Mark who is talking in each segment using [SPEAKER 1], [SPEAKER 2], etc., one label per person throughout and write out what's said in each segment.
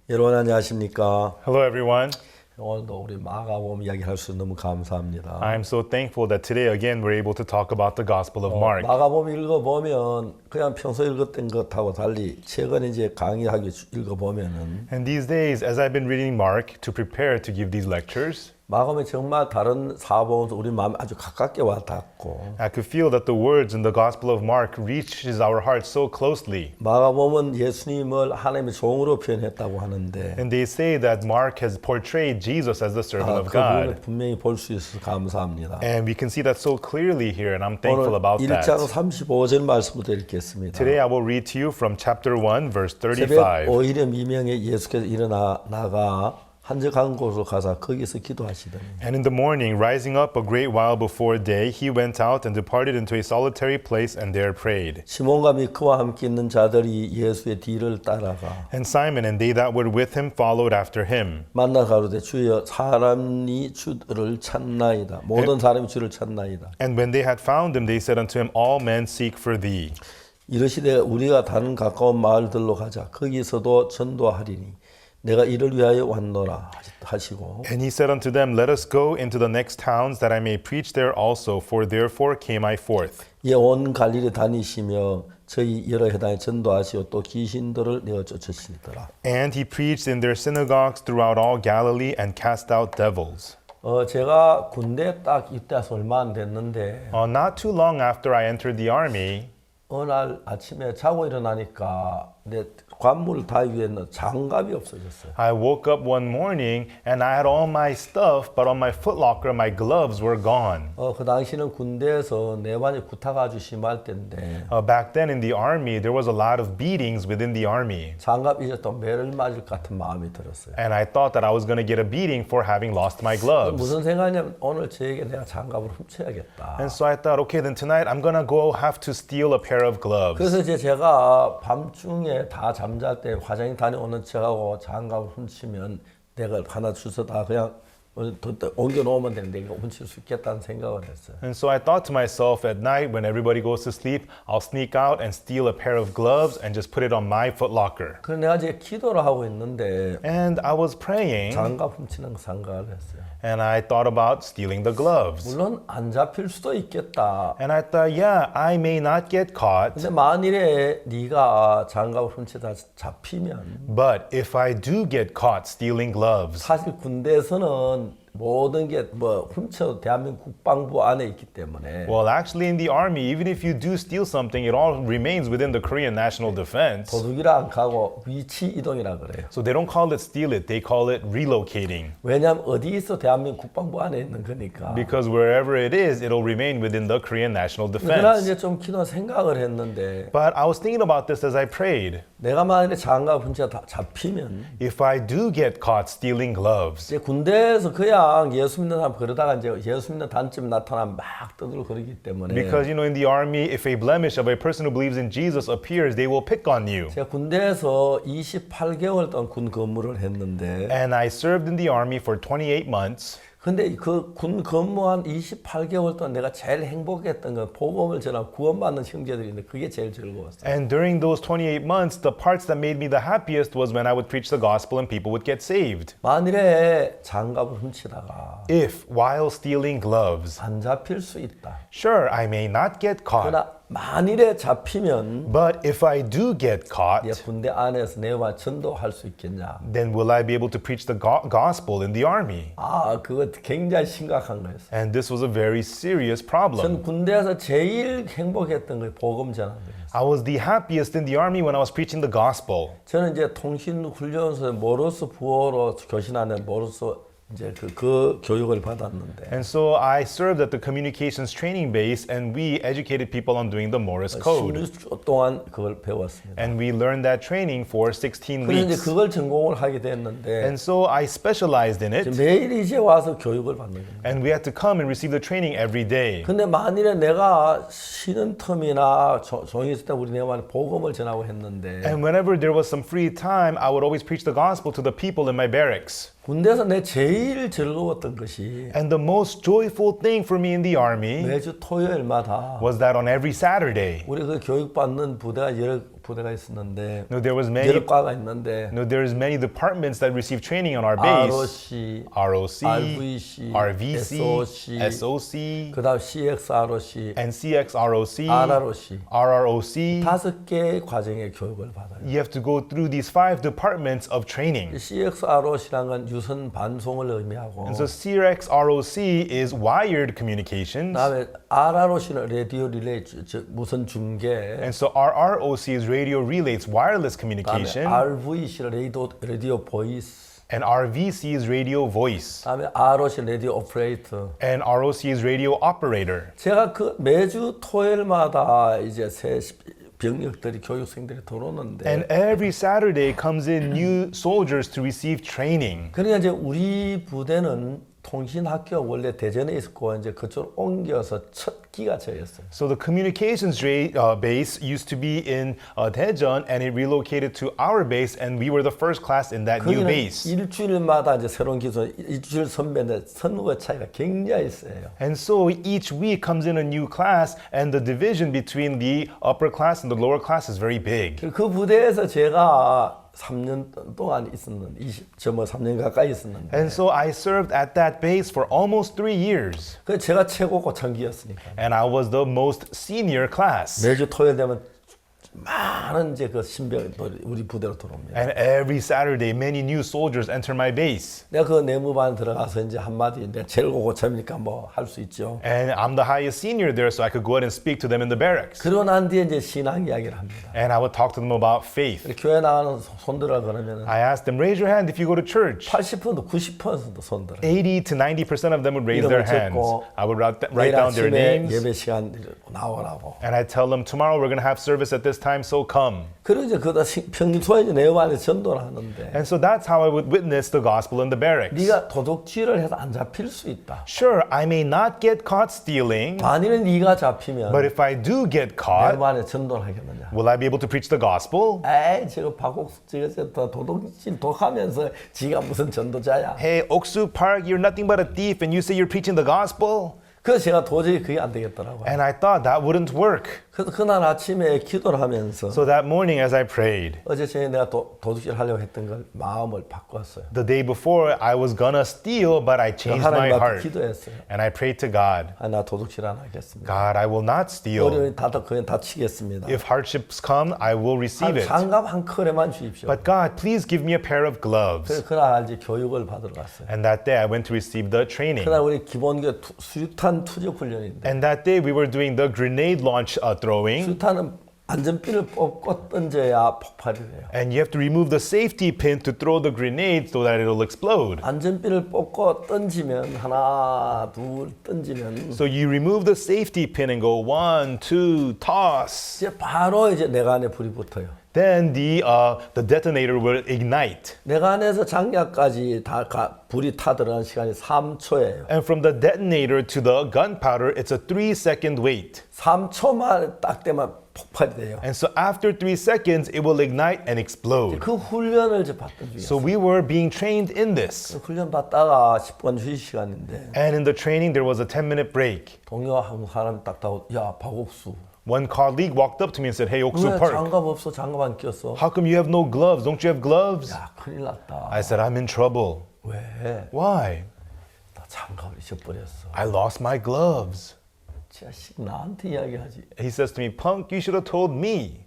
[SPEAKER 1] 여러분 안녕하십니까?
[SPEAKER 2] Hello, everyone.
[SPEAKER 1] 오늘도 우리 마가복음 이야기할 수 너무 감사합니다.
[SPEAKER 2] I'm so thankful that today again we're able to talk about the Gospel of Mark.
[SPEAKER 1] 마가복음 읽어보면 그냥 평소 읽었던 것하고 달리 최근에 이제 강의하기 읽어보면은
[SPEAKER 2] And these days, as I've been reading Mark to prepare to give these lectures,
[SPEAKER 1] 마가복음이 정말 다른 사복음에서 우리 마음에 아주 가깝게 와닿고
[SPEAKER 2] I could feel that the words in the Gospel of Mark reaches our hearts so closely.
[SPEAKER 1] 마가복음은 예수님을 하나님의 종으로 표현했다고 하는데
[SPEAKER 2] And they say that Mark has portrayed Jesus as the servant of
[SPEAKER 1] 그분을
[SPEAKER 2] God.
[SPEAKER 1] 분명히 볼 수 있어서 감사합니다.
[SPEAKER 2] And we can see that so clearly here, and I'm
[SPEAKER 1] 오늘
[SPEAKER 2] thankful about
[SPEAKER 1] 1장
[SPEAKER 2] that.
[SPEAKER 1] 35절 말씀부터 읽겠습니다.
[SPEAKER 2] Today I will read to you from chapter 1, verse
[SPEAKER 1] 새벽
[SPEAKER 2] 35.
[SPEAKER 1] 오일의 미명에 예수께서 일어나 나가 한적한 곳으로 가서 거기서 기도하시더니
[SPEAKER 2] And in the morning, rising up a great while before day, he went out and departed into a solitary place and there prayed.
[SPEAKER 1] 시몬과 및 그와 함께 있는 자들이 예수의 뒤를 따라가
[SPEAKER 2] And Simon and they that were with him followed after him.
[SPEAKER 1] 만나 가로되 주여 사람이 주를 찾나이다. 모든 사람이 주를 찾나이다.
[SPEAKER 2] And when they had found him, they said unto him, All men seek for thee.
[SPEAKER 1] 이르시되 우리가 다른 가까운 마을들로 가자. 거기서도 전도하리니 내가 이를 위하여 왔노라 하시고
[SPEAKER 2] And he said unto them, Let us go into the next towns, that I may preach there also, for therefore came I forth.
[SPEAKER 1] 예, 온 갈릴리 다니시며 저희 여러 회당에 전도하시고 또 귀신들을 내어 쫓으시더라.
[SPEAKER 2] And he preached in their synagogues throughout all Galilee and cast out devils.
[SPEAKER 1] 제가 군대 딱 입대해서 얼마 안 됐는데
[SPEAKER 2] Not too long after I entered the army,
[SPEAKER 1] 어느 날 아침에 자고 일어나니까 내 관물 다 위에는 장갑이 없어졌어요.
[SPEAKER 2] I woke up one morning and I had all my stuff, but on my footlocker, my gloves were gone.
[SPEAKER 1] 그 당시는 군대에서 내반이 구타가 아주 심할 때인데
[SPEAKER 2] Back then in the army, there was a lot of beatings within the army.
[SPEAKER 1] 장갑 잊었다 매를 맞을 것 같은 마음이 들었어요.
[SPEAKER 2] And I thought that I was going to get a beating for having lost my gloves.
[SPEAKER 1] 무슨 생각이냐면 오늘 저에게 내가 장갑을 훔쳐야겠다.
[SPEAKER 2] And so I thought, okay, then tonight I'm going to go have to steal a pair of gloves.
[SPEAKER 1] 그래서 이제 제가 밤중에 다 잠잘 때 화장실 다녀오는 척하고 장갑을 훔치면 내가 하나 주서 다 그냥 옮겨 놓으면 되는데 이거 훔칠 수 있겠다는 생각을 했어요.
[SPEAKER 2] And so I thought to myself at night when everybody goes to sleep, I'll sneak out and steal a pair of gloves and just put it on my footlocker.
[SPEAKER 1] 그래서 내가 이제 기도를 하고 있는데
[SPEAKER 2] And I was praying
[SPEAKER 1] 장갑 훔치는 거 생각을 했어요.
[SPEAKER 2] and I thought about stealing the gloves.
[SPEAKER 1] 물론 안 잡힐 수도 있겠다.
[SPEAKER 2] And I thought, yeah, I may not get caught,
[SPEAKER 1] 근데 만일에 네가 장갑을 훔치다 잡히면
[SPEAKER 2] but if I do get caught stealing gloves,
[SPEAKER 1] 사실 군대에서는 모든 게 뭐 훔쳐도 대한민국 국방부 안에 있기 때문에
[SPEAKER 2] well, actually in the army, even if you do steal something, it all remains within the Korean national defense.
[SPEAKER 1] 도둑이라 안 하고 위치 이동이라 그래요.
[SPEAKER 2] So they don't call it steal it, they call it relocating.
[SPEAKER 1] 왜냐하면 어디 있어 대한민국 국방부 안에 있는 거니까.
[SPEAKER 2] Because wherever it is, it'll remain within the Korean national
[SPEAKER 1] 그러나
[SPEAKER 2] defense.
[SPEAKER 1] 이제 좀 기도 생각을 했는데
[SPEAKER 2] But I was thinking about this as I prayed.
[SPEAKER 1] 내가 만일에 장갑 훔쳐 잡히면
[SPEAKER 2] If I do get caught stealing gloves,
[SPEAKER 1] 이제 군대에서 그냥 예수 믿는 사람 그러다가 이제 예수 믿는 단점이 나타나면 막 떠들거리기 때문에
[SPEAKER 2] because in the army, if a blemish of a person who believes in Jesus appears, they will pick on you.
[SPEAKER 1] 제가 군대에서 28개월 동안 군 근무를 했는데
[SPEAKER 2] And I served in the army for 28 months.
[SPEAKER 1] 근데 그 군 근무한 28개월 동안 내가 제일 행복했던 건 복음을 전하고 구원받는 형제들인데 그게 제일 즐거웠어요.
[SPEAKER 2] And during those 28 months, the parts that made me the happiest was when I would preach the gospel and people would get saved.
[SPEAKER 1] 만일에 장갑을 훔치다가
[SPEAKER 2] If, while stealing gloves,
[SPEAKER 1] 안 잡힐 수 있다.
[SPEAKER 2] sure, I may not get caught,
[SPEAKER 1] 그러나 만일에 잡히면
[SPEAKER 2] but if I do get caught,
[SPEAKER 1] 내 군대 안에서 내가 전도할 수 있겠냐?
[SPEAKER 2] then will I be able to preach the gospel in the army?
[SPEAKER 1] 그거 굉장히 심각한 거였어요.
[SPEAKER 2] And this was a very serious problem.
[SPEAKER 1] 전 군대에서 제일 행복했던 게 복음 전하는 거예요.
[SPEAKER 2] I was the happiest in the army when I was preaching the gospel.
[SPEAKER 1] 저는 이제 통신훈련소에 모르스 부호로 교신하는 모르스 이제 그 교육을 받았는데
[SPEAKER 2] And so I served at the communications training base and we educated people on doing the Morse code.
[SPEAKER 1] 16주 동안 그걸 배웠습니다.
[SPEAKER 2] And we learned that training for 16
[SPEAKER 1] 그래서 이제
[SPEAKER 2] weeks.
[SPEAKER 1] 그걸 전공을 하게 됐는데
[SPEAKER 2] And so I specialized in it
[SPEAKER 1] 매일 이제 와서 교육을 받는 거예요.
[SPEAKER 2] and we had to come and receive the training every day.
[SPEAKER 1] 근데 만일에 내가 쉬는 텀이나 종이 있을 때 우리 내가 복음을 전하고 했는데
[SPEAKER 2] And whenever there was some free time, I would always preach the gospel to the people in my barracks.
[SPEAKER 1] 군대에서 내 제일 즐거웠던 것이
[SPEAKER 2] And the most joyful thing for me in the army
[SPEAKER 1] 매주 토요일마다
[SPEAKER 2] was that on every Saturday,
[SPEAKER 1] 우리 그 교육받는 부대가 여러 부대가 있었는데
[SPEAKER 2] No, there was many.
[SPEAKER 1] 여러 과가 있는데
[SPEAKER 2] No, there's many departments that receive training on our base.
[SPEAKER 1] ROC,
[SPEAKER 2] ROC,
[SPEAKER 1] RVC,
[SPEAKER 2] RVC,
[SPEAKER 1] SOC,
[SPEAKER 2] SOC,
[SPEAKER 1] 그다음 CXROC,
[SPEAKER 2] and CXROC,
[SPEAKER 1] RROC
[SPEAKER 2] RROC.
[SPEAKER 1] 5개 과정의 교육을 받아요.
[SPEAKER 2] You have to go through these 5 departments of training.
[SPEAKER 1] CXROC라는 건 유선 반송을 의미하고
[SPEAKER 2] And so CXROC is wired communications.
[SPEAKER 1] 그다음에 RROC는 라디오 릴레이 즉 무선 중계
[SPEAKER 2] And so RROC is radio relays, wireless
[SPEAKER 1] 그다음에
[SPEAKER 2] communication.
[SPEAKER 1] RVC는 라디오 보이스
[SPEAKER 2] And RVC is radio voice.
[SPEAKER 1] 그다음에 ROC 라디오 오퍼레이터
[SPEAKER 2] And ROC is radio operator.
[SPEAKER 1] 제가 그 매주 토요일마다 이제 새 병력들이 교육생들이 들어오는데
[SPEAKER 2] And every Saturday comes in new soldiers to receive training.
[SPEAKER 1] 그러니까 이제 우리 부대는 통신학교가 원래 대전에 있었고 이제 그쪽으로 옮겨서 첫 기가 저였어요.
[SPEAKER 2] So the communications base used to be in Daejeon, and it relocated to our base, and we were the first class in that new
[SPEAKER 1] 거기는
[SPEAKER 2] base.
[SPEAKER 1] 일주일마다 이제 새로운 기술, 일주일 선배인데 선후배 차이가 굉장히 있어요.
[SPEAKER 2] And so each week comes in a new class, and the division between the upper class and the lower class is very big.
[SPEAKER 1] 그 부대에서 제가 3년 동안 있었는데, 3년 가까이 있었는데.
[SPEAKER 2] And so I served at that base for almost 3 years.
[SPEAKER 1] 그 제가 최고 고창기였으니까.
[SPEAKER 2] And I was the most senior class.
[SPEAKER 1] 매주 토요일 되면 많은 이제 그 신병들이 우리 부대로 들어옵니다.
[SPEAKER 2] And every Saturday, many new soldiers enter my base.
[SPEAKER 1] 내가 그 내무반 들어가서 이제 한마디 내가 제일 고참이니까 뭐 할 수 있죠.
[SPEAKER 2] And I'm the highest senior there, so I could go ahead and speak to them in the barracks.
[SPEAKER 1] 그러고 난 뒤에 이제 신앙 이야기를 합니다.
[SPEAKER 2] And I would talk to them about faith.
[SPEAKER 1] 교회 나가는 손들어 그러면은
[SPEAKER 2] I asked them, raise your hand if you go to church.
[SPEAKER 1] 80% 90% 손들어.
[SPEAKER 2] 80 to 90% of them would raise their hands. I would write down their names.
[SPEAKER 1] 예배 시간 나오라고.
[SPEAKER 2] And I tell them, tomorrow we're going to have service at this time, so come.
[SPEAKER 1] 그리고 이제 그다 평소에 내후반에 전도를 하는데.
[SPEAKER 2] And so that's how I would witness the gospel in the barracks.
[SPEAKER 1] 네가 도둑질을 해서 안 잡힐 수 있다.
[SPEAKER 2] Sure, I may not get caught stealing,
[SPEAKER 1] 만일 네가 잡히면
[SPEAKER 2] but if I do get caught,
[SPEAKER 1] 내후반에 전도를 하겠느냐?
[SPEAKER 2] will I be able to preach the gospel?
[SPEAKER 1] 에이, 저거 박옥수 저거 도둑질 독하면서 지가 무슨 전도자야?
[SPEAKER 2] Hey, Oksu Park, you're nothing but a thief, and you say you're preaching the gospel?
[SPEAKER 1] 그래서 제가 도저히 그게 안 되겠더라고요.
[SPEAKER 2] And I thought that wouldn't work.
[SPEAKER 1] 그래서 그날 아침에 기도를 하면서
[SPEAKER 2] So that morning as I prayed,
[SPEAKER 1] 어제 저녁에 내가 도둑질 하려고 했던 걸 마음을 바꿨어요.
[SPEAKER 2] the day before I was gonna steal, but I changed my
[SPEAKER 1] 하나님 앞에
[SPEAKER 2] heart.
[SPEAKER 1] 기도했어요.
[SPEAKER 2] And I prayed to God,
[SPEAKER 1] 아, 나 도둑질 안 하겠습니다.
[SPEAKER 2] God, I will not steal.
[SPEAKER 1] 어려움이 그냥 다치겠습니다.
[SPEAKER 2] If hardships come, I will receive it.
[SPEAKER 1] 장갑 한 컬에만 주십시오.
[SPEAKER 2] But God, please give me a pair of gloves.
[SPEAKER 1] 그래서 그날 이제 교육을 받으러 갔어요.
[SPEAKER 2] And that day I went to receive the training.
[SPEAKER 1] 그날 우리 기본교 수류탄 투적 훈련인데
[SPEAKER 2] And that day we were doing the grenade launch throwing.
[SPEAKER 1] 수류탄은 안전핀을 뽑고 던져야 폭발이 돼요.
[SPEAKER 2] And you have to remove the safety pin to throw the grenade so that it'll explode.
[SPEAKER 1] 안전핀을 뽑고 던지면 하나, 둘 던지면
[SPEAKER 2] So you remove the safety pin and go 1, 2, toss.
[SPEAKER 1] 이제 바로 이제 내가 안에 불이 붙어요.
[SPEAKER 2] Then the detonator will ignite.
[SPEAKER 1] 내가 안에서 장약까지 불이 타들어가는 시간이 3초예요.
[SPEAKER 2] And from the detonator to the gunpowder, it's a 3-second wait.
[SPEAKER 1] 3초만 딱 되면 폭발이 돼요.
[SPEAKER 2] And so after 3 seconds, it will ignite and explode.
[SPEAKER 1] 그 훈련을 이제 받던 중이었어요.
[SPEAKER 2] So we were being trained in this.
[SPEAKER 1] 훈련 받다가 10분 휴식 시간인데
[SPEAKER 2] And in the training, there was a 10-minute break.
[SPEAKER 1] 동료 한 사람이 딱 다고 야 박옥수
[SPEAKER 2] One colleague walked up to me and said, hey, Oksu
[SPEAKER 1] 왜
[SPEAKER 2] Park,
[SPEAKER 1] 장갑 없어? 장갑 안 꼈어?
[SPEAKER 2] how come you have no gloves? Don't you have gloves?
[SPEAKER 1] 야 큰일 났다.
[SPEAKER 2] I said, I'm in trouble.
[SPEAKER 1] 왜?
[SPEAKER 2] Why?
[SPEAKER 1] 나 장갑을 잊어버렸어.
[SPEAKER 2] I lost my gloves.
[SPEAKER 1] 자식 나한테 이야기하지.
[SPEAKER 2] He says to me, Punk, you should have told me.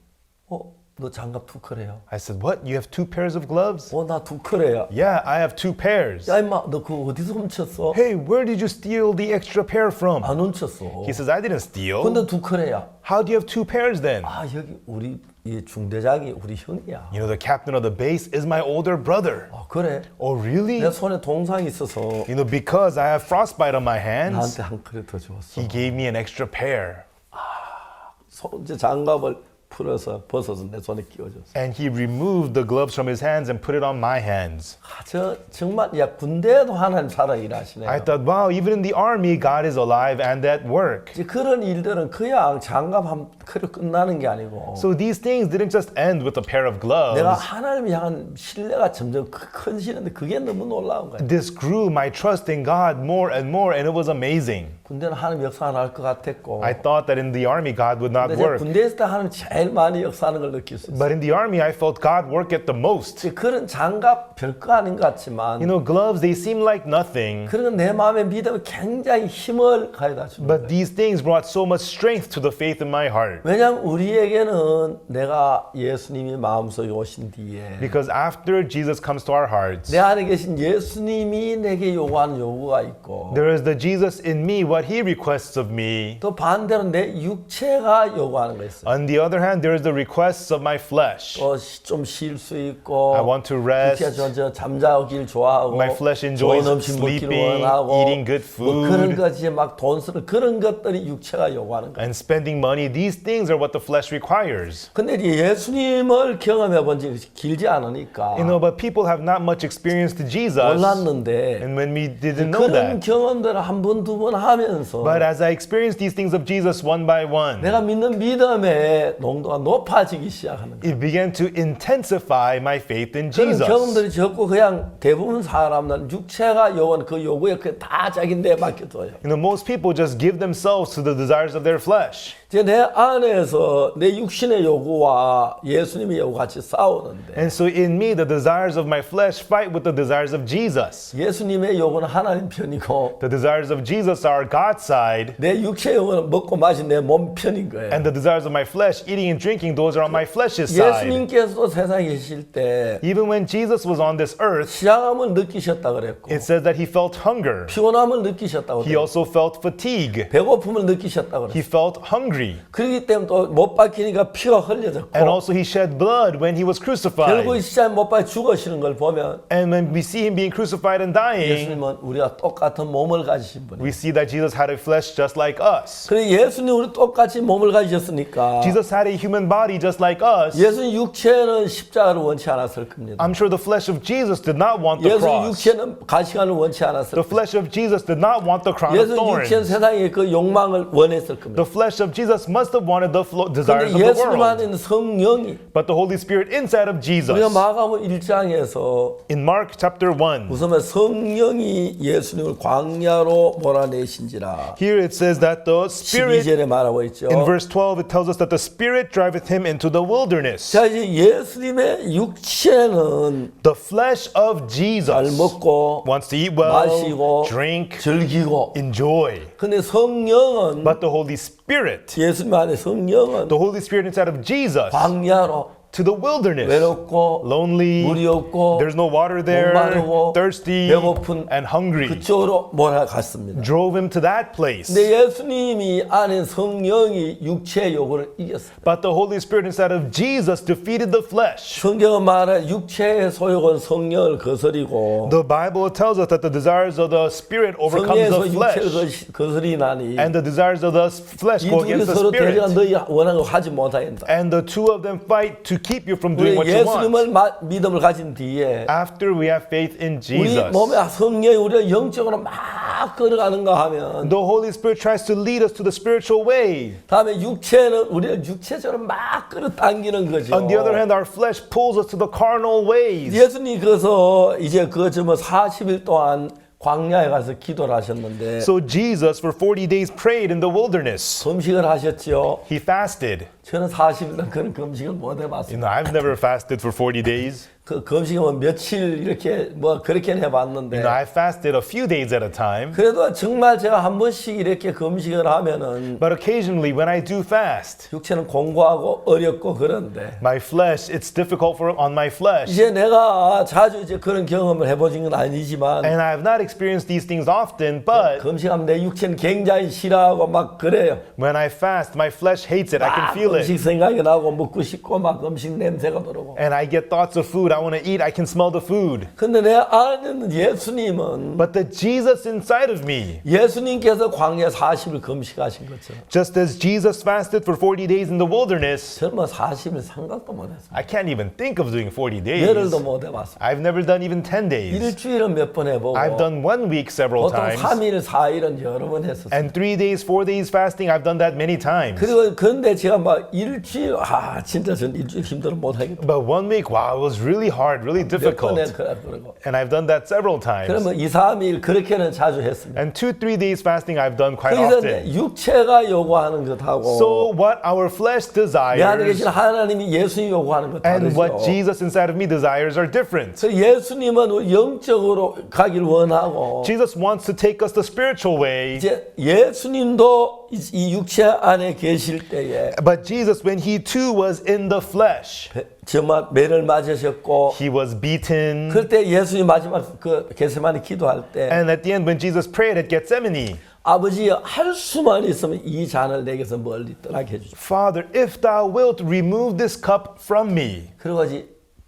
[SPEAKER 1] 너 장갑 두 컬이에요?
[SPEAKER 2] I said, what? You have 2 pairs of gloves?
[SPEAKER 1] 나 두 컬이야.
[SPEAKER 2] Yeah, I have 2 pairs.
[SPEAKER 1] 야 임마 너 그거 어디서 훔쳤어?
[SPEAKER 2] Hey, where did you steal the extra pair from?
[SPEAKER 1] 안 훔쳤어.
[SPEAKER 2] He says, I didn't steal.
[SPEAKER 1] 근데 두 컬이야.
[SPEAKER 2] How do you have 2 pairs then?
[SPEAKER 1] 아 여기 우리 이 중대장이 우리 형이야.
[SPEAKER 2] You know, the captain of the base is my older brother.
[SPEAKER 1] 그래?
[SPEAKER 2] Oh, really?
[SPEAKER 1] 내 손에 동상이 있어서
[SPEAKER 2] You know, because I have frostbite on my hands,
[SPEAKER 1] 나한테 한 컬이 더 줬어.
[SPEAKER 2] he gave me an extra pair.
[SPEAKER 1] 이제 장갑을 풀어서 벗어서 내 손에 끼워줬어.
[SPEAKER 2] And he removed the gloves from his hands and put it on my hands.
[SPEAKER 1] 저 정말 야 군대에도 하나님 살아 일하시네요.
[SPEAKER 2] I thought, wow, even in the army, God is alive and at work.
[SPEAKER 1] 이제 그런 일들은 그냥 장갑 한 컬로 끝나는 게 아니고
[SPEAKER 2] So these things didn't just end with a pair of
[SPEAKER 1] 내가
[SPEAKER 2] gloves.
[SPEAKER 1] 하나님을 향한 신뢰가 점점 커지는데 그게 너무 놀라운 거야.
[SPEAKER 2] This grew my trust in God more and more, and it was amazing.
[SPEAKER 1] 군대는 하나님 역사 안 할 것 같았고.
[SPEAKER 2] I thought that in the army God would not
[SPEAKER 1] 근데 제가
[SPEAKER 2] work.
[SPEAKER 1] 군대에 있을 때 하나님 제일 많이 역사하는 걸 느낄 수 있어요.
[SPEAKER 2] But in the army, I felt God work at the most.
[SPEAKER 1] 그런 장갑 별거 아닌 것 같지만
[SPEAKER 2] You know, gloves, they seem like nothing.
[SPEAKER 1] 그런 내 마음의 믿음이 굉장히 힘을 가져다 줍니다.
[SPEAKER 2] But these things brought so much strength to the faith in my heart.
[SPEAKER 1] 왜냐하면 우리에게는 내가 예수님이 마음속에 오신 뒤에
[SPEAKER 2] Because after Jesus comes to our hearts,
[SPEAKER 1] 내 안에 계신 예수님이 내게 요구하는 요구가 있고
[SPEAKER 2] there is the Jesus in me, what he requests of me.
[SPEAKER 1] 또 반대로 내 육체가 요구하는 거 있어요.
[SPEAKER 2] On the other hand, there is the requests of my flesh.
[SPEAKER 1] 좀 쉴 수 있고
[SPEAKER 2] I want to rest.
[SPEAKER 1] 육체가 잠자길 좋아하고
[SPEAKER 2] My flesh enjoys
[SPEAKER 1] 좋은 음식 먹기를
[SPEAKER 2] sleeping,
[SPEAKER 1] 원하고
[SPEAKER 2] eating good
[SPEAKER 1] 뭐 그런
[SPEAKER 2] food,
[SPEAKER 1] 것이 막 돈 쓰는 그런 것들이 육체가 요구하는 거예요.
[SPEAKER 2] and spending money. These things are what the flesh requires.
[SPEAKER 1] 근데 이제 예수님을 경험해 본 적이 길지 않으니까
[SPEAKER 2] You know, but people have not much experience to Jesus.
[SPEAKER 1] 몰랐는데
[SPEAKER 2] And when we didn't know
[SPEAKER 1] 그런
[SPEAKER 2] that.
[SPEAKER 1] 경험들을 한 번, 두 번 하면서
[SPEAKER 2] But as I experienced these things of Jesus one by one,
[SPEAKER 1] 내가 믿는 믿음의 농도가 높아지기 시작하는 거예요.
[SPEAKER 2] it began to intensify my faith in
[SPEAKER 1] 그런
[SPEAKER 2] Jesus.
[SPEAKER 1] 경험들이 적고 그냥 대부분 사람들은 육체가 요구하는 그 요구에 그 다 자기 내맡겨둬요.
[SPEAKER 2] You know, most people just give themselves to the desires of their flesh.
[SPEAKER 1] 이제 내 안에서 내 육신의 요구와 예수님의 요구 같이 싸우는데
[SPEAKER 2] And so in me, the desires of my flesh fight with the desires of Jesus.
[SPEAKER 1] 예수님의 요구는 하나님 편이고
[SPEAKER 2] The desires of Jesus are God's side,
[SPEAKER 1] 내 육체의 요구는 먹고 마신 내 몸 편인 거예요.
[SPEAKER 2] and the desires of my flesh, eating and drinking, those are on my flesh's side.
[SPEAKER 1] 예수님께서도 세상에 계실 때
[SPEAKER 2] Even when Jesus was on this earth,
[SPEAKER 1] 시장함을 느끼셨다 그랬고
[SPEAKER 2] it says that he felt hunger.
[SPEAKER 1] 피곤함을 느끼셨다고
[SPEAKER 2] He
[SPEAKER 1] 그랬고
[SPEAKER 2] also felt fatigue.
[SPEAKER 1] 배고픔을 느끼셨다고
[SPEAKER 2] He
[SPEAKER 1] 그랬고
[SPEAKER 2] felt hungry.
[SPEAKER 1] 그렇기 때문에 또 못 박히니까 피가 흘려졌고
[SPEAKER 2] And also he shed blood when he was crucified.
[SPEAKER 1] 결국 십자가에 못 박혀 죽으시는 걸 보면
[SPEAKER 2] And when we see him being crucified and dying,
[SPEAKER 1] 예수님은 우리가 똑같은 몸을 가지신 분이에요.
[SPEAKER 2] we see that Jesus had a flesh just like us.
[SPEAKER 1] 그래 예수님 우리 똑같이 몸을 가지셨으니까
[SPEAKER 2] Jesus had a human body just like us.
[SPEAKER 1] 예수님 육체는 십자가를 원치 않았을 겁니다.
[SPEAKER 2] I'm sure the flesh of Jesus did not want the
[SPEAKER 1] 예수님
[SPEAKER 2] cross.
[SPEAKER 1] 육체는 가시관을 원치 않았을
[SPEAKER 2] The
[SPEAKER 1] 겁니다.
[SPEAKER 2] flesh of Jesus did not want the crown of
[SPEAKER 1] 예수님 육체는
[SPEAKER 2] thorns.
[SPEAKER 1] 세상의 그 욕망을 원했을 겁니다.
[SPEAKER 2] The flesh of Jesus must have wanted the desires
[SPEAKER 1] 그런데
[SPEAKER 2] of the
[SPEAKER 1] 예수님 안에
[SPEAKER 2] world.
[SPEAKER 1] 있는 성령이
[SPEAKER 2] But the Holy Spirit inside of Jesus.
[SPEAKER 1] 우리가 마가복음 1장에서
[SPEAKER 2] In Mark chapter 1,
[SPEAKER 1] 우선 성령이 예수님을 광야로 몰아내신지라
[SPEAKER 2] here it says that the Spirit,
[SPEAKER 1] 12절에 말하고 있죠.
[SPEAKER 2] in verse 12, it tells us that the Spirit driveth him into the wilderness.
[SPEAKER 1] 자 이제 예수님의 육체는
[SPEAKER 2] The flesh of
[SPEAKER 1] 잘
[SPEAKER 2] Jesus
[SPEAKER 1] 먹고
[SPEAKER 2] wants to eat well,
[SPEAKER 1] 마시고
[SPEAKER 2] drink,
[SPEAKER 1] 즐기고
[SPEAKER 2] enjoy.
[SPEAKER 1] 근데 성령은
[SPEAKER 2] But the Holy Spirit,
[SPEAKER 1] 예수님 안에 성령은
[SPEAKER 2] the Holy Spirit inside of Jesus,
[SPEAKER 1] 광야로
[SPEAKER 2] to the wilderness,
[SPEAKER 1] 외롭고
[SPEAKER 2] lonely,
[SPEAKER 1] 물이 없고
[SPEAKER 2] there's no water there,
[SPEAKER 1] 목마르고
[SPEAKER 2] thirsty,
[SPEAKER 1] 배고픈
[SPEAKER 2] and hungry.
[SPEAKER 1] 그쪽으로 몰아갔습니다.
[SPEAKER 2] Drove him to that place.
[SPEAKER 1] 근데 예수님이 안에 성령이 육체의 요구를 이겼어요.
[SPEAKER 2] But the Holy Spirit inside of Jesus defeated the flesh.
[SPEAKER 1] 성경은 말해 육체의 소욕은 성령을 거스리고
[SPEAKER 2] The Bible tells us that the desires of the Spirit overcomes
[SPEAKER 1] 성령에서
[SPEAKER 2] the
[SPEAKER 1] 육체를
[SPEAKER 2] flesh,
[SPEAKER 1] 거스리나니
[SPEAKER 2] and the desires of the flesh
[SPEAKER 1] 이
[SPEAKER 2] go
[SPEAKER 1] 둘이
[SPEAKER 2] against the
[SPEAKER 1] 서로 대리가
[SPEAKER 2] Spirit.
[SPEAKER 1] 너희 원하는 거 하지 못하겠다.
[SPEAKER 2] And the two of them fight to keep you from
[SPEAKER 1] 우리
[SPEAKER 2] doing what you want.
[SPEAKER 1] 예수님을 믿음을 가진 뒤에
[SPEAKER 2] After we have faith in
[SPEAKER 1] 우리
[SPEAKER 2] Jesus,
[SPEAKER 1] 몸에 성령이 우리를 영적으로 막 끌어가는가 하면
[SPEAKER 2] the Holy Spirit tries to lead us to the spiritual way.
[SPEAKER 1] 다음에 육체는 우리를 육체처럼 막 끌어당기는 거죠.
[SPEAKER 2] On the other hand, our flesh pulls us to the carnal ways.
[SPEAKER 1] 예수님 그래서 이제 그 40일 동안 광야에 가서 기도를 하셨는데
[SPEAKER 2] So Jesus for 40 days prayed in the wilderness.
[SPEAKER 1] 금식을 하셨죠.
[SPEAKER 2] He fasted.
[SPEAKER 1] 저는 40일 동안 그런 금식을 못
[SPEAKER 2] You
[SPEAKER 1] 해봤어요.
[SPEAKER 2] know, I've never fasted for 40 days.
[SPEAKER 1] 그 금식은 뭐 며칠 이렇게 뭐 그렇게는 해봤는데
[SPEAKER 2] You know, I fasted a few days at a time.
[SPEAKER 1] 그래도 정말 제가 한 번씩 이렇게 금식을 하면은
[SPEAKER 2] But occasionally when I do fast,
[SPEAKER 1] 육체는 공고하고 어렵고 그런데
[SPEAKER 2] my flesh, it's difficult on my flesh.
[SPEAKER 1] 이제 내가 자주 이제 그런 경험을 해보진 건 아니지만
[SPEAKER 2] And I have not experienced these things often, but
[SPEAKER 1] 금식하면 내 육체는 굉장히 싫어하고 막 그래요.
[SPEAKER 2] when I fast, my flesh hates it. I can
[SPEAKER 1] 막
[SPEAKER 2] feel it.
[SPEAKER 1] 음식 생각이 나고 먹고 싶고 막 음식 냄새가 들어오고.
[SPEAKER 2] And I get thoughts of food I want to eat. I can smell the food.
[SPEAKER 1] 근데 내 안에 있는 예수님은
[SPEAKER 2] But the Jesus inside of me,
[SPEAKER 1] 예수님께서 광야 40일 금식하신 것처럼
[SPEAKER 2] just as Jesus fasted for 40 days in the wilderness,
[SPEAKER 1] 저는 뭐 40일 생각도 못 했어요.
[SPEAKER 2] I can't even think of doing 40 days.
[SPEAKER 1] 열흘도 못 해봤어요.
[SPEAKER 2] I've never done even 10 days.
[SPEAKER 1] 일주일은 몇 번 해보고
[SPEAKER 2] I've done 1 week several
[SPEAKER 1] 보통
[SPEAKER 2] times.
[SPEAKER 1] 3일, 4일은 여러 번 했었어요.
[SPEAKER 2] And 3 days, 4 days fasting, I've done that many times.
[SPEAKER 1] 그리고 그런데 제가 막 일주일 진짜 전 일주일 힘들어 못 하겠다.
[SPEAKER 2] But 1 week, wow, it was really hard, really
[SPEAKER 1] 몇 번에
[SPEAKER 2] difficult.
[SPEAKER 1] 그러고.
[SPEAKER 2] And I've done that several times.
[SPEAKER 1] 그러면 2, 3일 그렇게는 자주 했습니다.
[SPEAKER 2] And 2-3 days fasting I've done quite
[SPEAKER 1] 거기서
[SPEAKER 2] often.
[SPEAKER 1] 육체가 요구하는 것하고
[SPEAKER 2] So what our flesh
[SPEAKER 1] 내 안에
[SPEAKER 2] desires
[SPEAKER 1] 계신 하나님이 예수님이 요구하는 것
[SPEAKER 2] and what
[SPEAKER 1] 다르죠.
[SPEAKER 2] Jesus inside of me desires are different.
[SPEAKER 1] 그래서 예수님은 영적으로 가길 원하고
[SPEAKER 2] Jesus wants to take us the spiritual way.
[SPEAKER 1] 이제 예수님도 이 육체 안에 계실 때에
[SPEAKER 2] But Jesus, when he too was in the flesh,
[SPEAKER 1] 정말 매를 맞으셨고
[SPEAKER 2] he was beaten.
[SPEAKER 1] 그럴 때 예수님 마지막 그 겟세마니 기도할 때
[SPEAKER 2] And at the end, when Jesus prayed at Gethsemane,
[SPEAKER 1] 아버지 할 수만 있으면 이 잔을 내게서 멀리 떠나게 해주십시오.
[SPEAKER 2] Father, if thou wilt remove this cup from me.
[SPEAKER 1] 그러고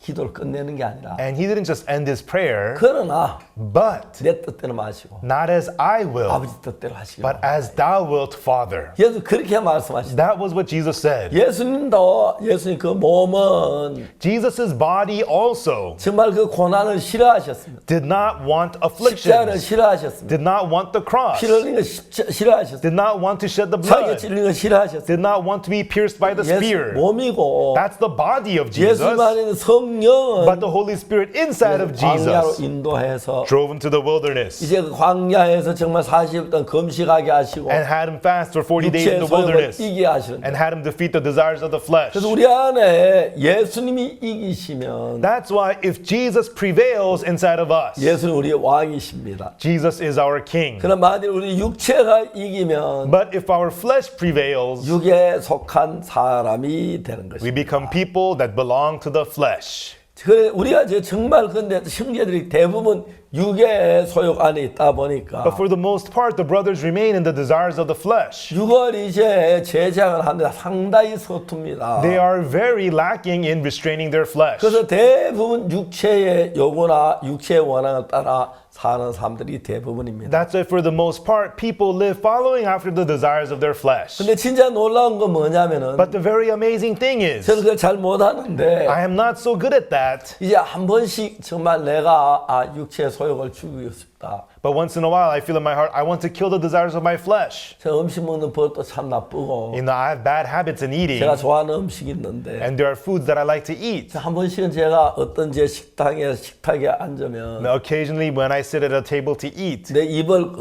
[SPEAKER 1] 기도를 끝내는 게 아니라
[SPEAKER 2] And he didn't just end his prayer,
[SPEAKER 1] 그러나
[SPEAKER 2] but
[SPEAKER 1] 내 뜻대로 마시고
[SPEAKER 2] not as I will,
[SPEAKER 1] 아버지 뜻대로 하시고
[SPEAKER 2] but as thou wilt, Father.
[SPEAKER 1] 예수 그렇게 말씀하시다.
[SPEAKER 2] That was what Jesus said.
[SPEAKER 1] 예수님 그 몸은
[SPEAKER 2] Jesus' body also
[SPEAKER 1] 정말 그 고난을 싫어하셨습니다.
[SPEAKER 2] did not want
[SPEAKER 1] 십자가를
[SPEAKER 2] afflictions,
[SPEAKER 1] 싫어하셨습니다.
[SPEAKER 2] did not want the cross,
[SPEAKER 1] 피 흘리는 거 싫어하셨습니다.
[SPEAKER 2] did not want to shed the
[SPEAKER 1] 사기에
[SPEAKER 2] blood,
[SPEAKER 1] 찔리는 거 싫어하셨습니다.
[SPEAKER 2] did not want to be pierced by the
[SPEAKER 1] 예수
[SPEAKER 2] spear.
[SPEAKER 1] 몸이고
[SPEAKER 2] That's the body of Jesus.
[SPEAKER 1] 예수님 안에 있는 성령은
[SPEAKER 2] But the Holy Spirit inside of
[SPEAKER 1] 광야로
[SPEAKER 2] Jesus
[SPEAKER 1] 인도해서
[SPEAKER 2] drove him to the wilderness
[SPEAKER 1] 이제 그 광야에서 정말 40일 동안 금식하게 하시고
[SPEAKER 2] and had him fast for 40 days in
[SPEAKER 1] 육체의
[SPEAKER 2] the
[SPEAKER 1] 소욕을
[SPEAKER 2] wilderness
[SPEAKER 1] 이기게 하시는
[SPEAKER 2] and had him defeat the desires of the flesh.
[SPEAKER 1] 그래서 우리 안에 예수님이 이기시면
[SPEAKER 2] That's why if Jesus prevails inside of us,
[SPEAKER 1] 예수는 우리의 왕이십니다.
[SPEAKER 2] Jesus is our king.
[SPEAKER 1] 그러나 만일 우리 육체가 이기면
[SPEAKER 2] But if our flesh prevails,
[SPEAKER 1] 육에 속한 사람이 되는
[SPEAKER 2] we
[SPEAKER 1] 것입니다.
[SPEAKER 2] become people that belong to the flesh.
[SPEAKER 1] 그래 우리가 이제 정말 근데 형제들이 대부분 육의 소욕 안에 있다 보니까
[SPEAKER 2] But for the most part, the brothers remain in the desires of the flesh.
[SPEAKER 1] 육을 이제 제장을 하는데 상당히 서툽니다.
[SPEAKER 2] They are very lacking in restraining their flesh.
[SPEAKER 1] 그래서 대부분 육체의 요구나 육체의 원한을 따라 사는 사람들이 대부분입니다.
[SPEAKER 2] That's why for the most part, people live following after the desires of their flesh.
[SPEAKER 1] 근데 진짜 놀라운 건 뭐냐면은
[SPEAKER 2] But the very amazing thing is,
[SPEAKER 1] 저는 그걸 잘 못하는데
[SPEAKER 2] I am not so good at that.
[SPEAKER 1] 이제 한 번씩 정말 내가 육체의 소욕을 죽이고 싶다.
[SPEAKER 2] But once in a while, I feel in my heart, I want to kill the desires of my flesh.
[SPEAKER 1] 제가 음식 먹는 버릇도 참 나쁘고
[SPEAKER 2] You know, I have bad habits in eating,
[SPEAKER 1] 제가 좋아하는 음식이 있는데
[SPEAKER 2] and there are foods that I like to eat.
[SPEAKER 1] 한 번씩은 제가 어떤 제 식탁에 앉으면
[SPEAKER 2] Now, occasionally, when I sit at a table to eat,
[SPEAKER 1] 내 입을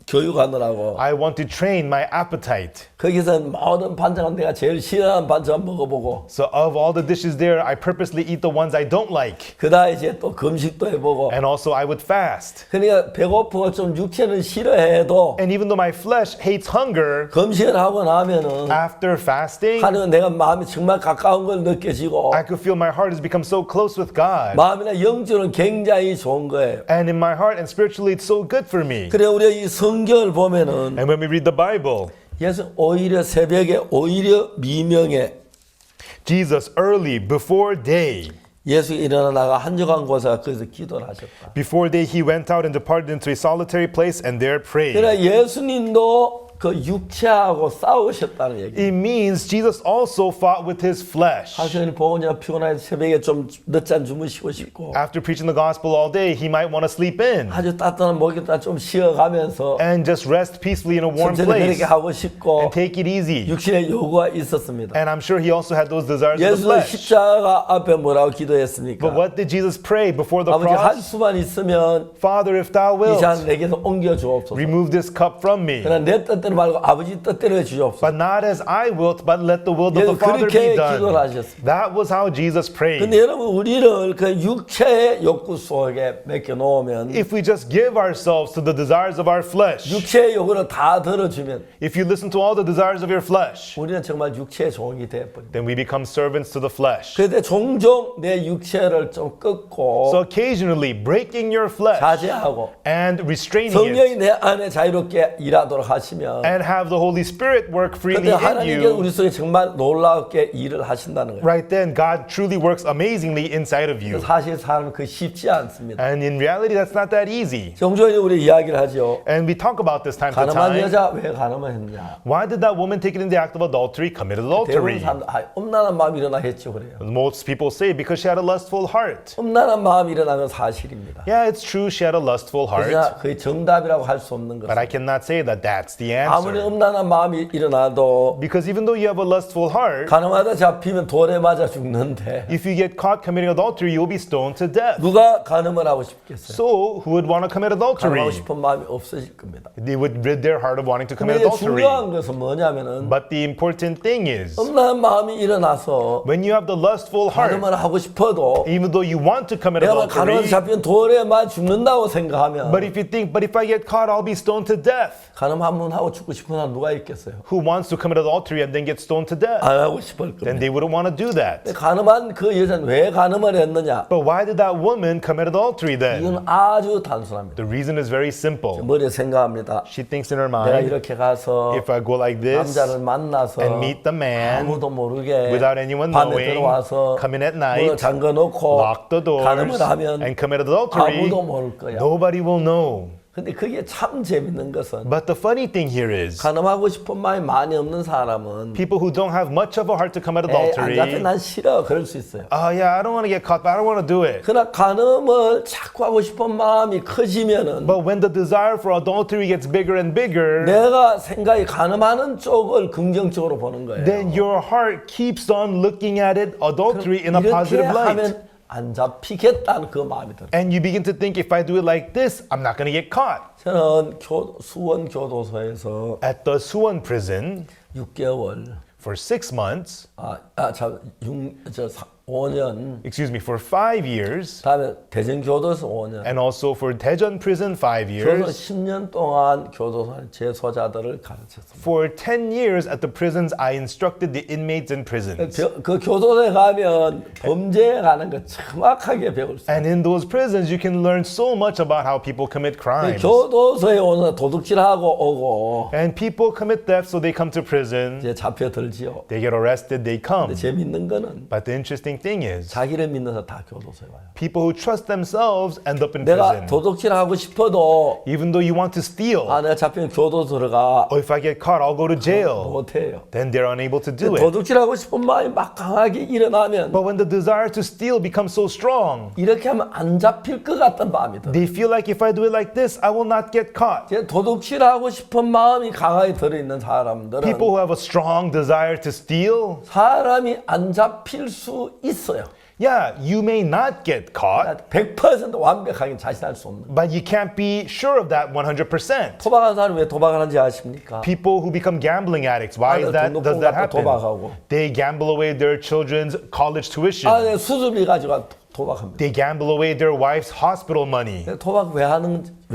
[SPEAKER 1] 교육하느라고
[SPEAKER 2] I want to train my appetite.
[SPEAKER 1] 거기서 모든 반찬은 내가 제일 싫어하는 반찬 먹어보고
[SPEAKER 2] So of all the dishes there, I purposely eat the ones I don't like.
[SPEAKER 1] 그다음에 이제 또 금식도 해보고
[SPEAKER 2] And also I would fast.
[SPEAKER 1] 그러니까 배고프고 좀 육체는 싫어해도
[SPEAKER 2] And even though my flesh hates hunger,
[SPEAKER 1] 금식을 하고 나면은
[SPEAKER 2] after fasting,
[SPEAKER 1] 하는 내가 마음이 정말 가까운 걸 느껴지고
[SPEAKER 2] I could feel my heart has become so close with God.
[SPEAKER 1] 마음이나 영적으로는 굉장히 좋은 거예요.
[SPEAKER 2] And in my heart and spiritually, it's so good for me.
[SPEAKER 1] 그래 우리가 이 성경을 보면은
[SPEAKER 2] And when we read the Bible,
[SPEAKER 1] 예수 오히려 새벽에 오히려 미명에
[SPEAKER 2] Jesus early, before day,
[SPEAKER 1] 예수 일어나다가 한적한 곳에 거기서 기도를 하셨다.
[SPEAKER 2] before day he went out and departed into a solitary place and there prayed.
[SPEAKER 1] 그러나 예수님도 그 육체하고 싸우셨다는 얘기.
[SPEAKER 2] It means Jesus also fought with his flesh.
[SPEAKER 1] 하시는 보고냐 피곤해서 새벽에 좀 늦잠 주무시고 싶고
[SPEAKER 2] After preaching the gospel all day, he might want to sleep in
[SPEAKER 1] 아주 따뜻한 목욕탕 좀 쉬어가면서
[SPEAKER 2] and just rest peacefully in a warm
[SPEAKER 1] 천천히
[SPEAKER 2] place
[SPEAKER 1] 그렇게 하고 싶고
[SPEAKER 2] and take it easy.
[SPEAKER 1] 육신의 요구가 있었습니다.
[SPEAKER 2] And I'm sure he also had those desires of the
[SPEAKER 1] 예수는
[SPEAKER 2] flesh.
[SPEAKER 1] 십자가 앞에 뭐라고 기도했습니까?
[SPEAKER 2] But what did Jesus pray before the
[SPEAKER 1] 아버지 할
[SPEAKER 2] cross?
[SPEAKER 1] 수만 있으면
[SPEAKER 2] Father, if thou
[SPEAKER 1] 이 잔
[SPEAKER 2] wilt,
[SPEAKER 1] 내게서 옮겨 주옵소서.
[SPEAKER 2] remove this cup from me.
[SPEAKER 1] 그러나 내 뜻대로 말고 아버지 뜻대로 해 주옵소서.
[SPEAKER 2] But not as I wilt, but let the will of the
[SPEAKER 1] 예수
[SPEAKER 2] Father
[SPEAKER 1] 그렇게
[SPEAKER 2] be
[SPEAKER 1] 기도를
[SPEAKER 2] done.
[SPEAKER 1] 하셨습니다.
[SPEAKER 2] That was how Jesus prayed.
[SPEAKER 1] 근데 여러분 우리를 그 육체의 욕구 속에 맡겨 놓으면
[SPEAKER 2] If we just give ourselves to the desires of our flesh,
[SPEAKER 1] 육체의 욕구를 다 들어주면
[SPEAKER 2] if you listen to all the desires of your flesh,
[SPEAKER 1] 우리는 정말 육체의 종이 되어버립니다.
[SPEAKER 2] then we become servants to the flesh.
[SPEAKER 1] 그런데 종종 내 육체를 좀 끊고
[SPEAKER 2] So occasionally, breaking your flesh
[SPEAKER 1] 자제하고
[SPEAKER 2] and restraining
[SPEAKER 1] 성령이
[SPEAKER 2] it
[SPEAKER 1] 내 안에 자유롭게 일하도록 하시면
[SPEAKER 2] and have the Holy Spirit work freely
[SPEAKER 1] 근데
[SPEAKER 2] in
[SPEAKER 1] 하나님께서
[SPEAKER 2] you,
[SPEAKER 1] 우리 속에 정말 놀랍게 일을 하신다는 거예요.
[SPEAKER 2] right then, God truly works amazingly inside of you.
[SPEAKER 1] 사실 사람은 그 쉽지 않습니다.
[SPEAKER 2] And in reality, that's not that easy.
[SPEAKER 1] 종종 우리 이야기를 하죠.
[SPEAKER 2] And we talk about this time to
[SPEAKER 1] 가늠한
[SPEAKER 2] time.
[SPEAKER 1] 여자 왜 가늠했느냐?
[SPEAKER 2] Why did that woman take it in the act of adultery, committed
[SPEAKER 1] 대부분
[SPEAKER 2] adultery?
[SPEAKER 1] 사람들 엄란한 마음이 일어나 했죠 그래요.
[SPEAKER 2] Most people say because she had a lustful heart.
[SPEAKER 1] 엄란한 마음이 일어나는 건 사실입니다.
[SPEAKER 2] Yeah, it's true she had a lustful heart,
[SPEAKER 1] 그러나 그게 정답이라고 할 수 없는
[SPEAKER 2] but
[SPEAKER 1] 것은
[SPEAKER 2] I cannot say that that's the
[SPEAKER 1] 아무리
[SPEAKER 2] answer.
[SPEAKER 1] 음란한 마음이 일어나도
[SPEAKER 2] Because even though you have a lustful heart,
[SPEAKER 1] 가늠하다 잡히면 돌에 맞아 죽는데
[SPEAKER 2] if you get caught committing adultery, you'll be stoned to death.
[SPEAKER 1] 누가 가늠을 하고 싶겠어요?
[SPEAKER 2] So, who would want to commit adultery?
[SPEAKER 1] 가늠하고 싶은 마음이 없어질 겁니다.
[SPEAKER 2] They would rid their heart of wanting to commit
[SPEAKER 1] 근데
[SPEAKER 2] adultery.
[SPEAKER 1] 중요한 것은 뭐냐면은
[SPEAKER 2] But the important thing is,
[SPEAKER 1] 음란한 마음이 일어나서
[SPEAKER 2] when you have the lustful heart,
[SPEAKER 1] 가늠을 하고 싶어도
[SPEAKER 2] even though you want to commit
[SPEAKER 1] 내가 가늠을
[SPEAKER 2] adultery,
[SPEAKER 1] 잡히면 돌에 맞아 죽는다고 생각하면
[SPEAKER 2] but if you think, but if I get caught, I'll be stoned to death.
[SPEAKER 1] 가늠 한 번 하고 죽고 싶은 사람 누가 있겠어요?
[SPEAKER 2] Who wants to commit adultery and then get stoned to death?
[SPEAKER 1] 안 하고 싶을
[SPEAKER 2] Then
[SPEAKER 1] 겁니다.
[SPEAKER 2] they wouldn't want to do that.
[SPEAKER 1] 가늠한 그 여자는 왜 가늠을 했느냐?
[SPEAKER 2] But why did that woman commit adultery then?
[SPEAKER 1] 이건 아주 단순합니다.
[SPEAKER 2] The reason is very simple.
[SPEAKER 1] 머리에 생각합니다.
[SPEAKER 2] She thinks in her
[SPEAKER 1] 내가
[SPEAKER 2] mind,
[SPEAKER 1] 이렇게 가서
[SPEAKER 2] if I go like this
[SPEAKER 1] 남자를 만나서
[SPEAKER 2] and meet the man
[SPEAKER 1] 아무도 모르게
[SPEAKER 2] without anyone
[SPEAKER 1] 밤에
[SPEAKER 2] knowing,
[SPEAKER 1] 들어와서
[SPEAKER 2] come in at
[SPEAKER 1] 문을
[SPEAKER 2] night,
[SPEAKER 1] 잠궈놓고
[SPEAKER 2] lock the doors,
[SPEAKER 1] 가늠을 하면
[SPEAKER 2] and commit adultery,
[SPEAKER 1] 아무도 모를 거야.
[SPEAKER 2] nobody will know.
[SPEAKER 1] 근데 그게 참 재밌는 것은
[SPEAKER 2] But the funny thing here is,
[SPEAKER 1] 가늠하고 싶은 마음이 많이 없는 사람은
[SPEAKER 2] people who don't have much of a heart to commit
[SPEAKER 1] 에이, 안
[SPEAKER 2] adultery,
[SPEAKER 1] 잡혀 난 싫어 그럴 수 있어요.
[SPEAKER 2] oh yeah, I don't want to get caught, but I don't want to do it.
[SPEAKER 1] 그러나 가늠을 자꾸 하고 싶은 마음이 커지면은
[SPEAKER 2] But when the desire for adultery gets bigger and bigger,
[SPEAKER 1] 내가 생각이 가늠하는 쪽을 긍정적으로 보는 거예요.
[SPEAKER 2] then your heart keeps on looking at it, adultery, in a
[SPEAKER 1] 이렇게
[SPEAKER 2] positive light.
[SPEAKER 1] 하면 안 잡히겠다는 그 마음이 들어요.
[SPEAKER 2] And you begin to think, if I do it like this, I'm not going to get caught.
[SPEAKER 1] 저는 수원 교도소에서
[SPEAKER 2] At the Suwon prison,
[SPEAKER 1] 6개월,
[SPEAKER 2] for 6 months,
[SPEAKER 1] 5년,
[SPEAKER 2] excuse me, for 5 years,
[SPEAKER 1] 다음에 대전교도소 5년,
[SPEAKER 2] and also for Daejeon prison 5
[SPEAKER 1] 교도소
[SPEAKER 2] years.
[SPEAKER 1] 10년 동안 교도소 재소자들을 가르쳤습니다.
[SPEAKER 2] For 10 years at the prisons, I instructed the inmates in prisons.
[SPEAKER 1] 그 교도소에 가면 범죄에 관한 거 정확하게 배울 수 있어요.
[SPEAKER 2] And in those prisons, you can learn so much about how people commit crimes.
[SPEAKER 1] 교도소에 오는 도둑질하고 오고
[SPEAKER 2] And people commit theft, so they come to prison.
[SPEAKER 1] 이제 잡혀들지요.
[SPEAKER 2] They get arrested, they come.
[SPEAKER 1] 근데 재밌는 거는
[SPEAKER 2] But the interesting thing is,
[SPEAKER 1] 자기를 믿는 다 교도소에 와요.
[SPEAKER 2] people who trust themselves end up in
[SPEAKER 1] 내가
[SPEAKER 2] prison.
[SPEAKER 1] 도둑질하고 싶어도
[SPEAKER 2] Even though you want to steal,
[SPEAKER 1] 내가 잡히면 교도소 들어가
[SPEAKER 2] or if I get caught, I'll go to jail.
[SPEAKER 1] 못해요.
[SPEAKER 2] Then they're unable to do it.
[SPEAKER 1] 도둑질하고 싶은 마음이 막 강하게 일어나면
[SPEAKER 2] But when the desire to steal becomes so strong,
[SPEAKER 1] 이렇게 하면 안 잡힐 것 같은 마음이 들어요.
[SPEAKER 2] they feel like if I do it like this, I will not get caught.
[SPEAKER 1] 이제 도둑질하고 싶은 마음이 강하게 들어있는 사람들은
[SPEAKER 2] People who have a strong desire to steal,
[SPEAKER 1] 사람이 안 잡힐 수 있어요.
[SPEAKER 2] yeah, you may not get caught,
[SPEAKER 1] 100% 완벽하게 자신할 수 없는.
[SPEAKER 2] but you can't be sure of that 100%.
[SPEAKER 1] 도박하는 사람이 왜 도박하는지 아십니까?
[SPEAKER 2] People who become gambling addicts, why is that?
[SPEAKER 1] 돈
[SPEAKER 2] Does that
[SPEAKER 1] 갖고
[SPEAKER 2] happen?
[SPEAKER 1] 도박하고.
[SPEAKER 2] They gamble away their children's college tuition.
[SPEAKER 1] 내 수술비 가지고 도박합니다.
[SPEAKER 2] They gamble away their wife's hospital money.
[SPEAKER 1] 도박 왜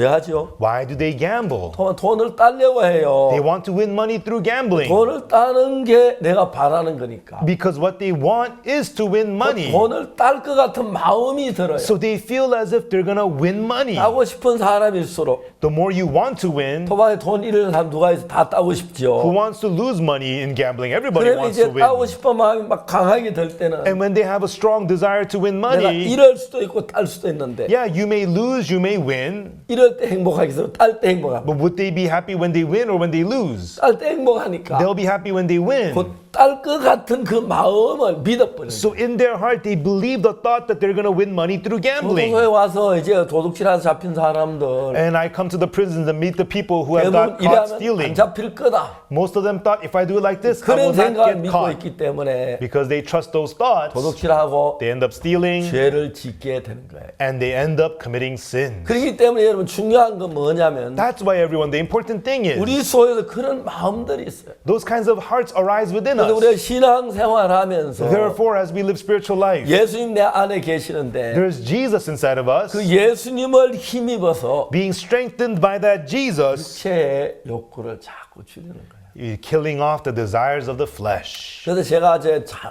[SPEAKER 1] 하죠?
[SPEAKER 2] Why do they gamble?
[SPEAKER 1] 돈을 따려고 해요.
[SPEAKER 2] They want to win money through gambling.
[SPEAKER 1] 돈을 따는 게 내가 바라는 거니까.
[SPEAKER 2] Because what they want is to win money.
[SPEAKER 1] 돈을 딸 것 같은 마음이 들어요.
[SPEAKER 2] So they feel as if they're gonna win money.
[SPEAKER 1] 따고 싶은 사람일수록
[SPEAKER 2] The more you want to win,
[SPEAKER 1] 도박에 돈 잃는 사람 누가 있어 다 따고
[SPEAKER 2] who
[SPEAKER 1] 싶죠.
[SPEAKER 2] wants to lose money in gambling? Everybody
[SPEAKER 1] 그러면
[SPEAKER 2] wants to
[SPEAKER 1] 이제 따고
[SPEAKER 2] win.
[SPEAKER 1] 싶은 마음이 막 강하게 들 때는
[SPEAKER 2] And when they have a strong desire to win
[SPEAKER 1] 내가
[SPEAKER 2] money,
[SPEAKER 1] 잃을 수도 있고 딸 수도 있는데
[SPEAKER 2] yeah, you may lose, you may win,
[SPEAKER 1] 이럴 때 행복하겠어, 딸 때 행복하고
[SPEAKER 2] but would they be happy when they win or when they lose?
[SPEAKER 1] 딸 때 행복하니까
[SPEAKER 2] They'll be happy when they win.
[SPEAKER 1] 딸 것 같은 그 마음을 믿어버려요.
[SPEAKER 2] So in their heart, they believe the thought that they're gonna win money through gambling.
[SPEAKER 1] 교도소에 와서 이제 도둑질해서 잡힌 사람들
[SPEAKER 2] And I come to the prisons and meet the people who have got
[SPEAKER 1] 대부분
[SPEAKER 2] caught
[SPEAKER 1] 이래하면
[SPEAKER 2] stealing.
[SPEAKER 1] 안 잡힐 거다.
[SPEAKER 2] Most of them thought if I do it like this, I will
[SPEAKER 1] 그런
[SPEAKER 2] not
[SPEAKER 1] 생각을
[SPEAKER 2] get
[SPEAKER 1] 믿고
[SPEAKER 2] caught.
[SPEAKER 1] 있기 때문에
[SPEAKER 2] Because they trust those thoughts,
[SPEAKER 1] 도둑질하고
[SPEAKER 2] they end up stealing
[SPEAKER 1] 죄를 짓게 되는 거예요.
[SPEAKER 2] and they end up committing sin.
[SPEAKER 1] 그렇기 때문에 여러분 중요한 건 뭐냐면
[SPEAKER 2] That's why everyone, the important thing is,
[SPEAKER 1] 우리 속에도 그런 마음들이 있어요.
[SPEAKER 2] those kinds of hearts arise within
[SPEAKER 1] 그래서
[SPEAKER 2] us.
[SPEAKER 1] 우리가 신앙생활하면서
[SPEAKER 2] Therefore, as we live spiritual life,
[SPEAKER 1] 예수님 내 안에 계시는데
[SPEAKER 2] there's Jesus inside of us,
[SPEAKER 1] 그 예수님을 힘입어서
[SPEAKER 2] being strengthened by that Jesus,
[SPEAKER 1] 육체의 욕구를 자꾸 줄이는 거예요.
[SPEAKER 2] killing off the desires of the flesh.
[SPEAKER 1] 그래서 제가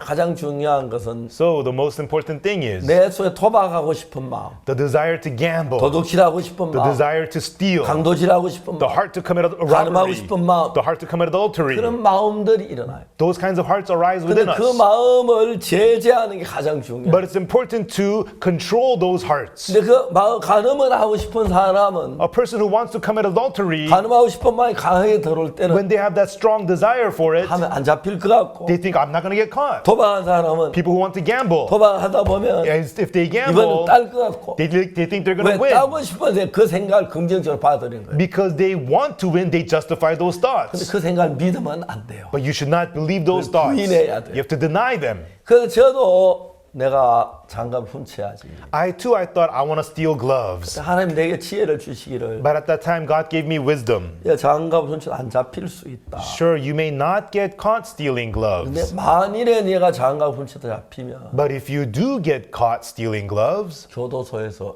[SPEAKER 1] 가장 중요한 것은
[SPEAKER 2] So the most important thing is
[SPEAKER 1] 내 속에 도박하고 싶은 마음,
[SPEAKER 2] the desire to gamble,
[SPEAKER 1] 도둑질하고 싶은
[SPEAKER 2] the
[SPEAKER 1] 마음,
[SPEAKER 2] desire to steal,
[SPEAKER 1] 강도질하고 싶은
[SPEAKER 2] the
[SPEAKER 1] 마음,
[SPEAKER 2] heart to commit
[SPEAKER 1] 가늠하고
[SPEAKER 2] robbery,
[SPEAKER 1] 싶은 마음,
[SPEAKER 2] the heart to commit adultery.
[SPEAKER 1] 그런 마음들이 일어나요.
[SPEAKER 2] Those kinds of hearts arise
[SPEAKER 1] 근데
[SPEAKER 2] within
[SPEAKER 1] 그
[SPEAKER 2] us.
[SPEAKER 1] 마음을 제재하는 게 가장 중요해요.
[SPEAKER 2] But it's important to control those hearts.
[SPEAKER 1] 근데 그 마음 가늠을 하고 싶은 사람은
[SPEAKER 2] A person who wants to commit adultery,
[SPEAKER 1] 가늠하고 싶은 마음이 강하게 들어올 때는
[SPEAKER 2] when they have that strong desire for it,
[SPEAKER 1] 하면 안 잡힐 것 같고
[SPEAKER 2] they think I'm not going to get caught.
[SPEAKER 1] 도박한 사람은
[SPEAKER 2] People who want to gamble,
[SPEAKER 1] 도박하다 보면
[SPEAKER 2] if they
[SPEAKER 1] 이번엔
[SPEAKER 2] gamble,
[SPEAKER 1] 딸 것 같고
[SPEAKER 2] they think they're going
[SPEAKER 1] 왜
[SPEAKER 2] to win.
[SPEAKER 1] 따고 싶어서 그 생각을 긍정적으로 받아들이는 거예요.
[SPEAKER 2] Because they want to win, they justify those
[SPEAKER 1] 근데
[SPEAKER 2] thoughts.
[SPEAKER 1] 그 생각을 믿으면 안 돼요.
[SPEAKER 2] But you should not believe those thoughts.
[SPEAKER 1] 부인해야 돼요.
[SPEAKER 2] You have to deny them.
[SPEAKER 1] 그래서 저도 내가 장갑 훔쳐야지.
[SPEAKER 2] I thought I want to steal gloves.
[SPEAKER 1] 하나님 내게 지혜를 주시기를
[SPEAKER 2] But at that time, God gave me wisdom.
[SPEAKER 1] 야, 장갑 훔쳐 안 잡힐 수 있다.
[SPEAKER 2] Sure, you may not get caught stealing
[SPEAKER 1] 근데
[SPEAKER 2] gloves.
[SPEAKER 1] 만일에 네가 장갑 훔쳐다 잡히면
[SPEAKER 2] But if you do get caught stealing gloves,
[SPEAKER 1] 교도소에서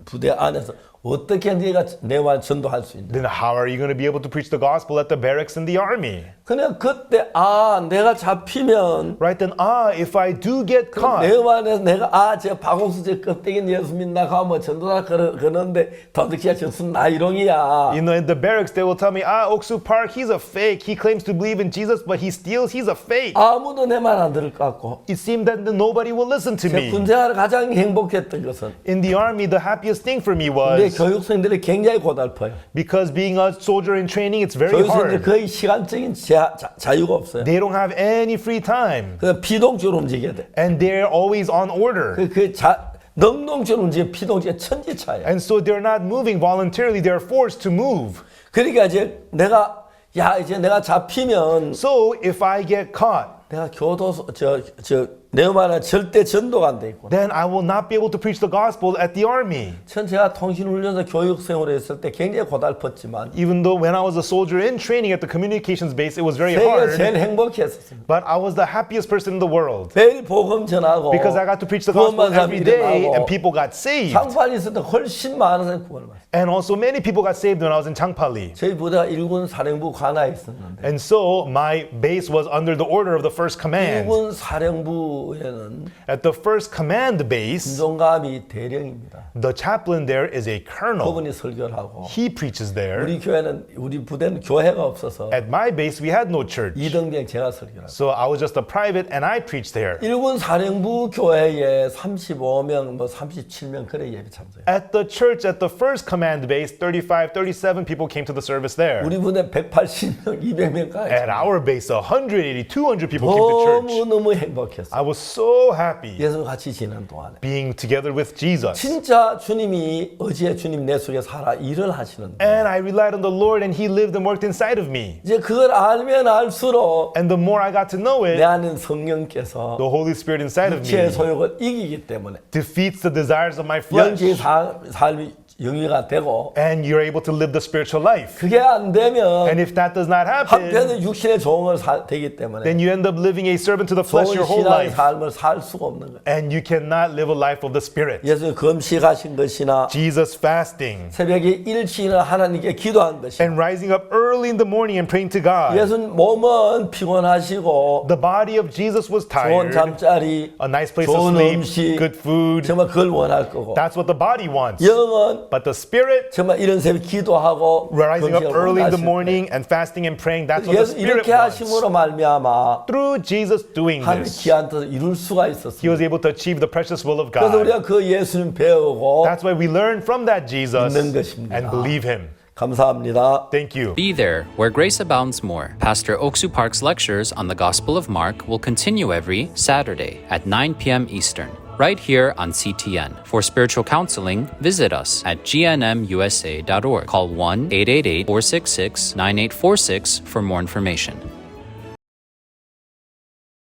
[SPEAKER 1] 부대 안에서 어떻게 네가 내와 전도할 수 있냐?
[SPEAKER 2] then how are you going to be able to preach the gospel at the barracks in the army?
[SPEAKER 1] 그냥 그때 내가 잡히면
[SPEAKER 2] Right then, if I do get caught,
[SPEAKER 1] 내와 안에서 내가 저 박옥수 저 껍데기 예수 믿나 가면 전도사 그러는데 도둑이야 저수 나이롱이야.
[SPEAKER 2] in the barracks, they will tell me, Oksu Park, he's a fake. He claims to believe in Jesus, but he steals. He's a fake.
[SPEAKER 1] 아무도 내 말 안 들을 것 같고.
[SPEAKER 2] It seemed that nobody will listen to
[SPEAKER 1] 제
[SPEAKER 2] me.
[SPEAKER 1] 군생활 가장 행복했던 것은
[SPEAKER 2] In the army, the happiest thing for me
[SPEAKER 1] 내
[SPEAKER 2] was
[SPEAKER 1] 교육생들이 굉장히 고달퍼요.
[SPEAKER 2] because being a soldier in training, it's very
[SPEAKER 1] 교육생들
[SPEAKER 2] hard.
[SPEAKER 1] 거의 시간적인 자유가 없어요.
[SPEAKER 2] They don't have any free time,
[SPEAKER 1] 그래서 피동적으로 움직여야 돼.
[SPEAKER 2] and they're always on order.
[SPEAKER 1] 능동적으로 움직여 피동적인 천지차예요.
[SPEAKER 2] And so they're not moving voluntarily, they're forced to move.
[SPEAKER 1] 그러니까 이제 이제 내가 잡히면
[SPEAKER 2] So if I get caught,
[SPEAKER 1] 내가 교도소 내 말은 절대 전도가 안 돼 있구나.
[SPEAKER 2] then I will not be able to preach the gospel at the army.
[SPEAKER 1] 제가 통신훈련소 교육생으로 했을 때 굉장히 고달팠지만
[SPEAKER 2] Even though when I was a soldier in training at the communications base, it was very
[SPEAKER 1] 세계 제일
[SPEAKER 2] hard.
[SPEAKER 1] 행복했었습니다.
[SPEAKER 2] But I was the happiest person in the world
[SPEAKER 1] 매일 복음 전하고
[SPEAKER 2] because I got to preach the gospel
[SPEAKER 1] 구원받은 사람이
[SPEAKER 2] every day
[SPEAKER 1] 일어나고
[SPEAKER 2] and people got saved.
[SPEAKER 1] 장판이 있을 때 훨씬 많은 사람이 구원을 받았어요.
[SPEAKER 2] And also many people got saved when I was in Changpali.
[SPEAKER 1] 저희 부대가 1군 사령부 관하에 있었는데
[SPEAKER 2] And so my base was under the order of the first command.
[SPEAKER 1] 1군 사령부에는
[SPEAKER 2] At the first command base,
[SPEAKER 1] 군종감이 대령입니다.
[SPEAKER 2] the chaplain there is a colonel.
[SPEAKER 1] 그분이 설교를 하고
[SPEAKER 2] He preaches there.
[SPEAKER 1] 우리 부대는 교회가 없어서
[SPEAKER 2] At my base, we had no church.
[SPEAKER 1] 이등병 제가 설교를 하고
[SPEAKER 2] So I was just a private and I preached there.
[SPEAKER 1] 1군 사령부 교회에 35명, 37명 그래 예배 참석해요.
[SPEAKER 2] At the church, at the first command base, 35, 37 people came to the service there.
[SPEAKER 1] 우리 부대 180명, 200명까지.
[SPEAKER 2] At our base, 180, 200 people came to church.
[SPEAKER 1] 너무 행복했어요.
[SPEAKER 2] I was so happy
[SPEAKER 1] 예수 같이 지낸 동안에.
[SPEAKER 2] being together with Jesus.
[SPEAKER 1] 진짜 주님이 어제 주님 내 속에 살아 일을 하시는데
[SPEAKER 2] And I relied on the Lord and He lived and worked inside of me.
[SPEAKER 1] 이제 그걸 알면 알수록
[SPEAKER 2] And the more I got to know
[SPEAKER 1] 내
[SPEAKER 2] it,
[SPEAKER 1] 안에 성령께서
[SPEAKER 2] the Holy Spirit inside of
[SPEAKER 1] 육체의
[SPEAKER 2] me
[SPEAKER 1] 소욕을 이기기 때문에
[SPEAKER 2] defeats the desires of my flesh.
[SPEAKER 1] 영적인 삶이 영위가 되고
[SPEAKER 2] And you're able to live the spiritual life.
[SPEAKER 1] 그게 안 되면
[SPEAKER 2] And if that does not happen,
[SPEAKER 1] 한편은 육신의 종을 되기 때문에
[SPEAKER 2] then you end up living a servant to the flesh
[SPEAKER 1] 좋은
[SPEAKER 2] your whole
[SPEAKER 1] 신앙의
[SPEAKER 2] life.
[SPEAKER 1] 삶을 살 수가 없는 거예요.
[SPEAKER 2] And you cannot live a life of the Spirit.
[SPEAKER 1] 예수 금식하신 것이나
[SPEAKER 2] Jesus fasting
[SPEAKER 1] 새벽에 일찍 하나님께 기도한 것이나
[SPEAKER 2] and rising up early in the morning and praying to God.
[SPEAKER 1] 예수 몸은 피곤하시고
[SPEAKER 2] The body of Jesus was
[SPEAKER 1] 좋은
[SPEAKER 2] tired.
[SPEAKER 1] 잠자리
[SPEAKER 2] A nice place to
[SPEAKER 1] 좋은
[SPEAKER 2] sleep,
[SPEAKER 1] 음식
[SPEAKER 2] good food.
[SPEAKER 1] 정말 그걸 원할 거고
[SPEAKER 2] That's what the body wants.
[SPEAKER 1] 영은
[SPEAKER 2] But the Spirit,
[SPEAKER 1] 정말 이런 새벽 기도하고
[SPEAKER 2] rising up
[SPEAKER 1] 금식을
[SPEAKER 2] early in the
[SPEAKER 1] 원하실
[SPEAKER 2] morning and fasting and praying, that's what the
[SPEAKER 1] 예수
[SPEAKER 2] Spirit
[SPEAKER 1] 이렇게
[SPEAKER 2] wants.
[SPEAKER 1] 하심으로 말미암아
[SPEAKER 2] Through Jesus doing
[SPEAKER 1] 하나님
[SPEAKER 2] this,
[SPEAKER 1] 귀한 뜻을 이룰 수가
[SPEAKER 2] He
[SPEAKER 1] 있었습니다.
[SPEAKER 2] was able to achieve the precious will of
[SPEAKER 1] 그래서
[SPEAKER 2] God.
[SPEAKER 1] 우리가 그 예수님 배우고
[SPEAKER 2] That's why we learn from that Jesus
[SPEAKER 1] 믿는 것입니다.
[SPEAKER 2] and believe Him.
[SPEAKER 1] 감사합니다.
[SPEAKER 2] Thank you.
[SPEAKER 3] Be there where grace abounds more. Pastor Oksu Park's lectures on the Gospel of Mark will continue every Saturday at 9 p.m. Eastern, right here on CTN. For spiritual counseling, visit us at gnmusa.org. Call 1-888-466-9846 for more information.